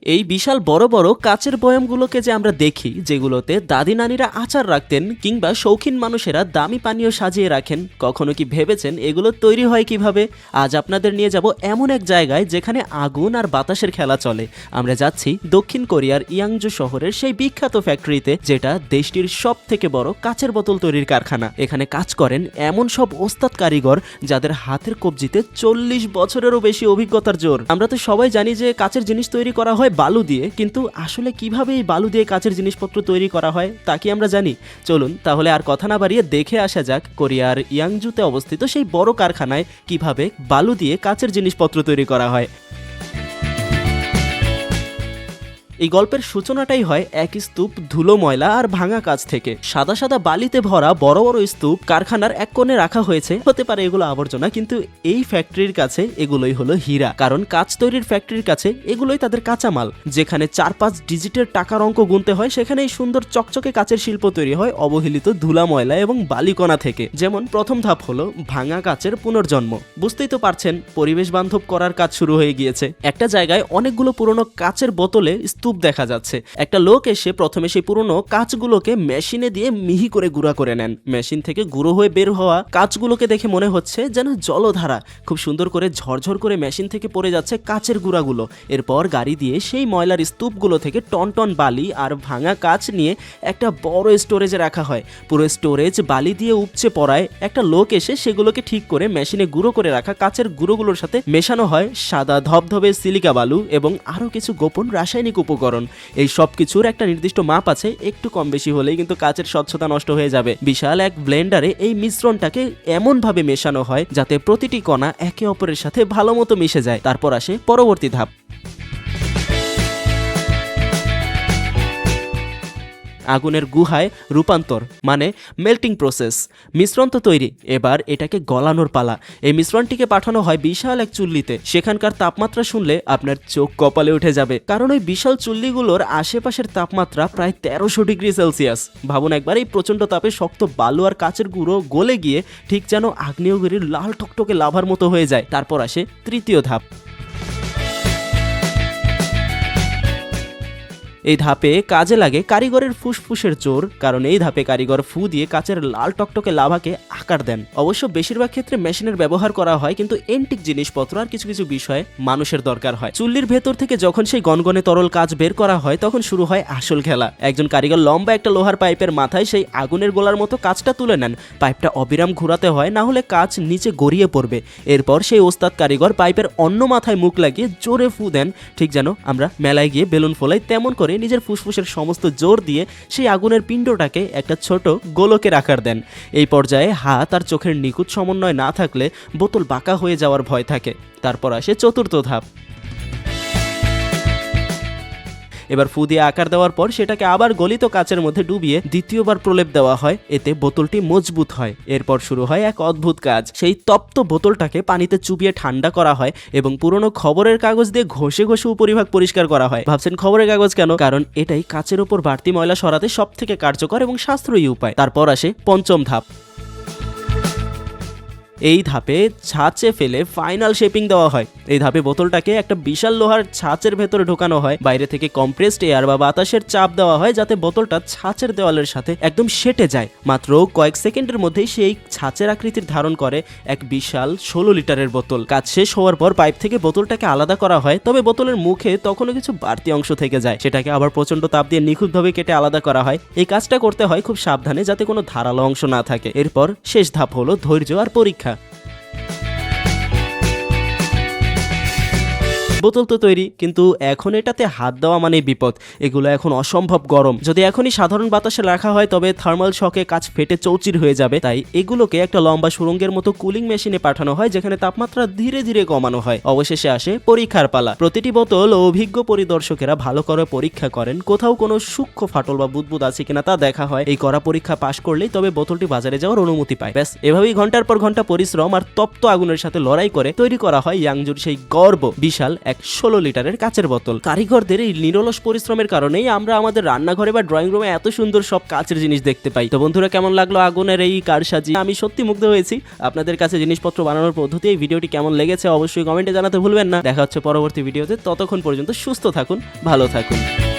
এই বিশাল বড় বড় কাচের বয়ামগুলোকে যে আমরা দেখি, যেগুলোতে দাদি নানিরা আচার রাখতেন কিংবা শৌখিন মানুষেরা দামি পানীয় সাজিয়ে রাখেন, কখনো কি ভেবেছেন এগুলো তৈরি হয় কিভাবে? আজ আপনাদের নিয়ে যাব এমন এক জায়গায় যেখানে আগুন আর বাতাসের খেলা চলে। আমরা যাচ্ছি দক্ষিণ কোরিয়ার ইয়াংজু শহরের সেই বিখ্যাত ফ্যাক্টরিতে, যেটা দেশটির সব থেকে বড় কাচের বোতল তৈরির কারখানা। এখানে কাজ করেন এমন সব ওস্তাদ কারিগর যাদের হাতের কবজিতে 40 বছরেরও বেশি অভিজ্ঞতার জোর। আমরা তো সবাই জানি যে কাচের জিনিস তৈরি করা হয় বালু দিয়ে, কিন্তু আসলে কিভাবে এই বালু দিয়ে কাচের জিনিসপত্র তৈরি করা হয় তা কি আমরা জানি? চলুন তাহলে আর কথা না বাড়িয়ে দেখে আসা যাক কোরিয়ার ইয়াংজুতে অবস্থিত সেই বড় কারখানায় কিভাবে বালু দিয়ে কাচের জিনিসপত্র তৈরি করা হয়। এই গল্পের সূচনাটাই হয় এক স্তূপ ধুলো, ময়লা আর ভাঙা কাচ থেকে। সাদা সাদা বালিতে ভরা বড় বড় স্তূপ কারখানার এক কোণে রাখা হয়েছে। হতে পারে এগুলো আবর্জনা, কিন্তু এই ফ্যাক্টরির কাছে এগুলোই হলো হীরা। কারণ কাচ তৈরির ফ্যাক্টরির কাছে এগুলোই তাদের কাঁচামাল। যেখানে 4-5 ডিজিটের টাকার অঙ্ক গুনতে হয়, সেখানে এই সুন্দর চকচকে কাচের শিল্প তৈরি হয় অবহেলিত ধুলা, ময়লা এবং বালিকণা থেকে। যেমন প্রথম ধাপ হলো ভাঙা কাচের পুনর্জন্ম। বুঝতেই তো পারছেন, পরিবেশ বান্ধব করার কাজ শুরু হয়ে গিয়েছে। একটা জায়গায় অনেকগুলো পুরনো কাচের বোতলে স্তূপ দেখা যাচ্ছে। একটা লোক এসে প্রথমে সেই পুরনো কাচগুলোকে মেশিনে দিয়ে মিহি করে গুঁড়া করে নেন। মেশিন থেকে গুঁড়ো হয়ে বের হওয়া কাচগুলোকে দেখে মনে হচ্ছে যেন জলধারা। খুব সুন্দর করে ঝরঝর করে মেশিন থেকে পড়ে যাচ্ছে কাচের গুঁড়াগুলো। এরপর গাড়ি দিয়ে সেই ময়লার স্তূপগুলো থেকে টন টন বালি আর ভাঙা কাচ নিয়ে একটা বড় স্টোরেজে রাখা হয়। পুরো স্টোরেজ বালি দিয়ে উপচে পড়ায় একটা লোক এসে সেগুলোকে ঠিক করে মেশিনে গুঁড়ো করে রাখা কাচের গুঁড়োগুলোর সাথে মেশানো হয় সাদা ধবধবে সিলিকা বালু এবং আরও কিছু গোপন রাসায়নিক উপকরণ। এই সব কিছুর একটা নির্দিষ্ট মাপ আছে, একটু কম বেশি হলেই কিন্তু কাচের স্বচ্ছতা নষ্ট হয়ে যাবে। বিশাল এক ব্লেন্ডারে এই মিশ্রণটাকে এমন ভাবে মেশানো হয় যাতে প্রতিটি কণা একে অপরের সাথে ভালো মতো মিশে যায়। তারপর আসে পরবর্তী ধাপ, আগুনের গুহায় রূপান্তর, মানে মেল্টিং প্রসেস। মিশ্রণ তো তৈরি, এবার এটাকে গলানোর পালা। এই মিশ্রণটিকে পাঠানো হয় বিশাল এক চুল্লিতে। সেখানকার তাপমাত্রা শুনলে আপনার চোখ কপালে উঠে যাবে, কারণ ওই বিশাল চুল্লিগুলোর আশেপাশের তাপমাত্রা প্রায় 1300 ডিগ্রি সেলসিয়াস। ভাবুন একবার, এই প্রচণ্ড তাপে শক্ত বালু আর কাচের গুঁড়ো গলে গিয়ে ঠিক যেন আগ্নেয়গিরির লাল টকটকে লাভার মতো হয়ে যায়। তারপর আসে তৃতীয় ধাপ। এই ধাপে কাজে লাগে কারিগরের ফুসফুসের জোর, কারণ এই ধাপে কারিগর ফু দিয়ে কাচের লাল টকটকে লাভাকে আকার দেন। অবশ্য বেশিরভাগ ক্ষেত্রে মেশিনের ব্যবহার করা হয়, কিন্তু এন্টিক জিনিসপত্র আর কিছু কিছু বিষয়ে মানুষের দরকার হয়। চুল্লির ভেতর থেকে যখন সেই গনগনে তরল কাচ বের করা হয়, তখন শুরু হয় আসল খেলা। একজন কারিগর লম্বা একটা লোহার পাইপের মাথায় সেই আগুনের গোলার মতো কাচটা তুলে নেন। পাইপটা অবিরাম ঘোরাতে হয়, না হলে কাচ নিচে গড়িয়ে পড়বে। এরপর সেই ওস্তাদ কারিগর পাইপের অন্য মাথায় মুখ লাগিয়ে জোরে ফু দেন, ঠিক যেন আমরা মেলায় গিয়ে বেলুন ফোলাই তেমন করে নিজের ফুসফুসের সমস্ত জোর দিয়ে সেই আগুনের পিণ্ডটাকে একটা ছোট গোলকের আকার দেন। এই পর্যায়ে হাত আর চোখের নিখুঁত সমন্বয় না থাকলে বোতল বাঁকা হয়ে যাওয়ার ভয় থাকে। তারপর আসে চতুর্থ ধাপ। এবার ফু দিয়ে আকার দেওয়ার পর সেটাকে আবার গলিত কাচের মধ্যে ডুবিয়ে দ্বিতীয়বার প্রলেপ দেওয়া হয়, এতে বোতলটি মজবুত হয়। এরপর শুরু হয় এক অদ্ভুত কাজ। সেই তপ্ত বোতলটাকে পানিতে চুবিয়ে ঠান্ডা করা হয় এবং পুরনো খবরের কাগজ দিয়ে ঘষে ঘষে উপরিভাগ পরিষ্কার করা হয়। ভাবছেন খবরের কাগজ কেন? কারণ এটাই কাচের উপর বাড়তি ময়লা সরাতে সব থেকে কার্যকর এবং সাশ্রয়ী উপায়। তারপর আসে পঞ্চম ধাপ। এই ধাপে ছাঁচে ফেলে ফাইনাল শেপিং দেওয়া হয়। এই ধাপে বোতলটাকে একটা বিশাল লোহার ছাঁচের ভেতরে ঢোকানো হয়। বাইরে থেকে কম্প্রেসড এয়ার বা বাতাসের চাপ দেওয়া হয়, যাতে বোতলটা ছাঁচের দেওয়ালের সাথে একদম সেটে যায়। মাত্র কয়েক সেকেন্ডের মধ্যেই সেই ছাঁচের আকৃতির ধারণ করে এক বিশাল 16 লিটারের বোতল। কাজ শেষ হওয়ার পর পাইপ থেকে বোতলটাকে আলাদা করা হয়, তবে বোতলের মুখে তখনও কিছু বাড়তি অংশ থেকে যায়। সেটাকে আবার প্রচণ্ড তাপ দিয়ে নিখুঁতভাবে কেটে আলাদা করা হয়। এই কাজটা করতে হয় খুব সাবধানে, যাতে কোনো ধারালো অংশ না থাকে। এরপর শেষ ধাপ হলো ধৈর্য আর পরীক্ষা। বোতল তো তৈরি, কিন্তু এখন এটাতে হাত দেওয়া মানে বিপদ। এগুলো এখন অসম্ভব গরম। যদি এখনই সাধারণ বাতাসে রাখা হয়, তবে থার্মাল শকে কাচ ফেটে চৌচির হয়ে যাবে। তাই এগুলোকে একটা লম্বা সুরঙ্গের মতো কুলিং মেশিনে পাঠানো হয়, যেখানে তাপমাত্রা ধীরে ধীরে কমানো হয়। অবশেষে আসে পরীক্ষার পালা। প্রতিটি বোতল অভিজ্ঞ পরিদর্শকেরা ভালো করে পরীক্ষা করেন। কোথাও কোনো সূক্ষ্ম ফাটল বা বুদবুদ আছে কিনা তা দেখা হয়। এই কড়া পরীক্ষা পাশ করলেই তবে বোতলটি বাজারে যাওয়ার অনুমতি পায়। ব্যাস, এভাবেই ঘন্টার পর ঘন্টা পরিশ্রম আর তপ্ত আগুনের সাথে লড়াই করে তৈরি করা হয় ইয়াংজুর সেই গর্ব বিশাল এক 16 লিটারের কাচের বোতল। কারিগরদের এই নিরলস পরিশ্রমের কারণেই আমরা আমাদের রান্নাঘরে বা ড্রয়িং রুমে এত সুন্দর সব কাচের জিনিস দেখতে পাই। তো বন্ধুরা, কেমন লাগলো আগুনের এই কারসাজি? আমি সত্যি মুগ্ধ হয়েছি। আপনাদের কাছে জিনিসপত্র বানানোর পদ্ধতি, এই ভিডিওটি কেমন লেগেছে অবশ্যই কমেন্টে জানাতে ভুলবেন না। দেখা হচ্ছে পরবর্তী ভিডিওতে, ততক্ষণ পর্যন্ত সুস্থ থাকুন, ভালো থাকুন।